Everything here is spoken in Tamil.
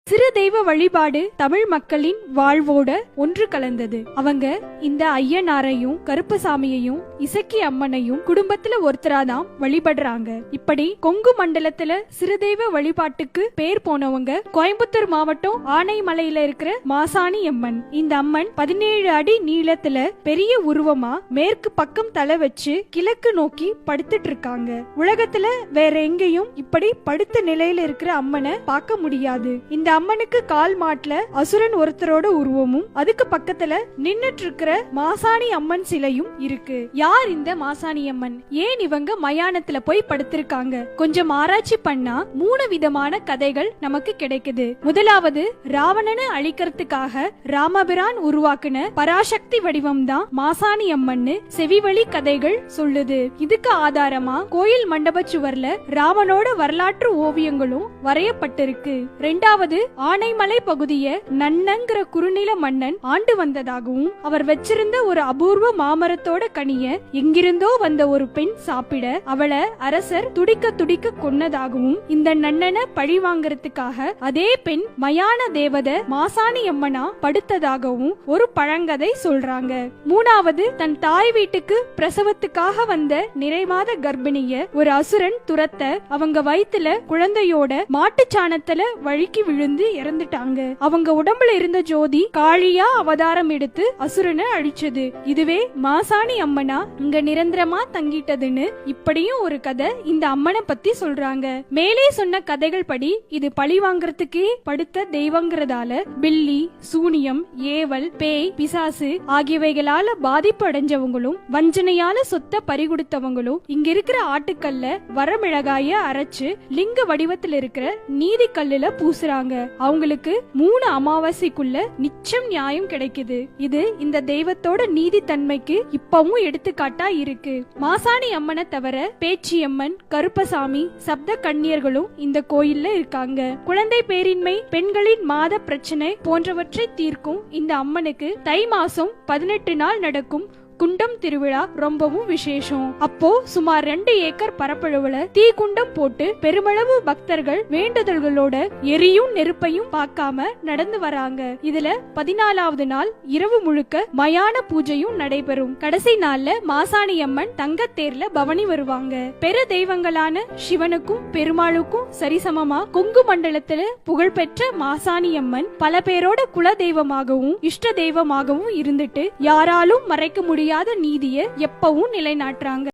சிறு தெய்வ வழிபாடு தமிழ் மக்களின் வாழ்வோட ஒன்று கலந்தது. அவங்க இந்த ஐயனாரையும் கருப்பசாமியையும் இசக்கி அம்மனையும் குடும்பத்துல ஒருத்தராதான் வழிபடுறாங்க. இப்படி கொங்கு மண்டலத்துல சிறு தெய்வ வழிபாட்டுக்கு பேர் போனவங்க கோயம்புத்தூர் மாவட்டம் ஆனைமலையில இருக்கிற மாசாணி அம்மன். இந்த அம்மன் 17 அடி நீளத்துல பெரிய உருவமா மேற்கு பக்கம் தலை வச்சு கிழக்கு நோக்கி படுத்துட்டு இருக்காங்க. உலகத்துல வேற எங்கேயும் இப்படி படுத்த நிலையில இருக்கிற அம்மனை பார்க்க முடியாது. இந்த அம்மனுக்கு கால் மாட்டுல அசுரன் ஒருத்தரோட உருவமும் அதுக்கு பக்கத்துல நின்னுட்டு இருக்கிற மாசாணி அம்மன் சிலையும் இருக்கு. யார் இந்த மாசாணி அம்மன்? ஏன் இவங்க மயானத்துல போய் படுத்திருக்காங்க? கொஞ்சம் ஆராய்ச்சி பண்ணா 3 விதமான கதைகள் நமக்கு கிடைக்குது. முதலாவது, ராவணனை அழிக்கிறதுக்காக ராமபிரான் உருவாக்குன பராசக்தி வடிவம் தான் மாசாணி அம்மன் செவிவழி கதைகள் சொல்லுது. இதுக்கு ஆதாரமா கோயில் மண்டப சுவர்ல ராமனோட வரலாற்று ஓவியங்களும் வரையப்பட்டிருக்கு. இரண்டாவது, ஆனைமலை பகுதியை நன்னங்கிற குறுநில மன்னன் ஆண்டு வந்ததாகவும் அவர் வச்சிருந்த ஒரு அபூர்வ மாமரத்தோட கனிய எங்கிருந்தோ வந்த ஒரு பெண் சாப்பிட அவளை அரசர் துடிக்க துடிக்க கொன்னதாகவும் இந்த நன்னனை பழி வாங்கறதுக்காக அதே பெண் மயான தேவதை மாசாணி அம்மனா படுத்ததாகவும் ஒரு பழங்கதை சொல்றாங்க. மூணாவது, தன் தாய் வீட்டுக்கு பிரசவத்துக்காக வந்த நிறைமாத கர்ப்பிணிய ஒரு அசுரன் துரத்த அவங்க வயித்துல குழந்தையோட மாட்டுச்சாணத்துல வழுக்கி விழுந்து இறந்துட்டாங்க. அவங்க உடம்புல இருந்த ஜோதி காளியா அவதாரம் எடுத்து அசுரனை அழிச்சது. இதுவே மாசாணி அம்மனா இங்க நிரந்தரமா தங்கிட்டதுன்னு இப்படியும் ஒரு கதை இந்த அம்மனை பத்தி சொல்றாங்க. மேலே சொன்ன கதைகள் படி இது பழி வாங்கறதுக்கே படுத்த தெய்வங்கிறதால பில்லி, சூனியம், ஏவல், பேய், பிசாசு ஆகியவைகளால பாதிப்பு அடைஞ்சவங்களும் வஞ்சனையால சொத்தை பறிகொடுத்தவங்களும் இங்க இருக்கிற ஆட்டுக்கல்ல வரமிளகாய அரைச்சு லிங்க வடிவத்தில் இருக்கிற நீதி கல்லுல பூசுறாங்க. அவங்களுக்கு 3 அமாவாசைக்குள்ள நிச்சயம் நியாயம் கிடைக்குது. இது இந்த தெய்வத்தோட நீதி தன்மைக்கு இப்பவும் எடுத்துக்காட்டா இருக்கு. மாசாணி அம்மனை தவிர பேச்சியம்மன், கருப்பசாமி, சப்த கன்னியர்களும் இந்த கோயில்ல இருக்காங்க. குழந்தை பேரின்மை, பெண்களின் மாத பிரச்சனை போன்றவற்றை தீர்க்கும் இந்த அம்மனுக்கு தை மாசம் 18 நாள் நடக்கும் குண்டம் திருவிழா ரொம்பவும் விசேஷம். அப்போ சுமார் 2 ஏக்கர் பரப்பளவுல தீ குண்டம் போட்டு பெருமளவு பக்தர்கள் வேண்டுதல்களோட எரியும் நெருப்பையும் பார்க்காம நடந்து வராங்க. இதுல 14வது நாள் இரவு முழுக்க மயான பூஜையும் நடைபெறும். கடைசி நாள்ல மாசாணி அம்மன் தங்கத்தேர்ல பவனி வருவாங்க. பெரு தெய்வங்களான சிவனுக்கும் பெருமாளுக்கும் சரிசமமா கொங்கு மண்டலத்துல புகழ்பெற்ற மாசாணி அம்மன் பல பேரோட குல தெய்வமாகவும் இஷ்ட தெய்வமாகவும் இருந்துட்டு யாராலும் மறைக்க முடியாத நீதியை எப்பவும் நிலைநாட்டுறாங்க.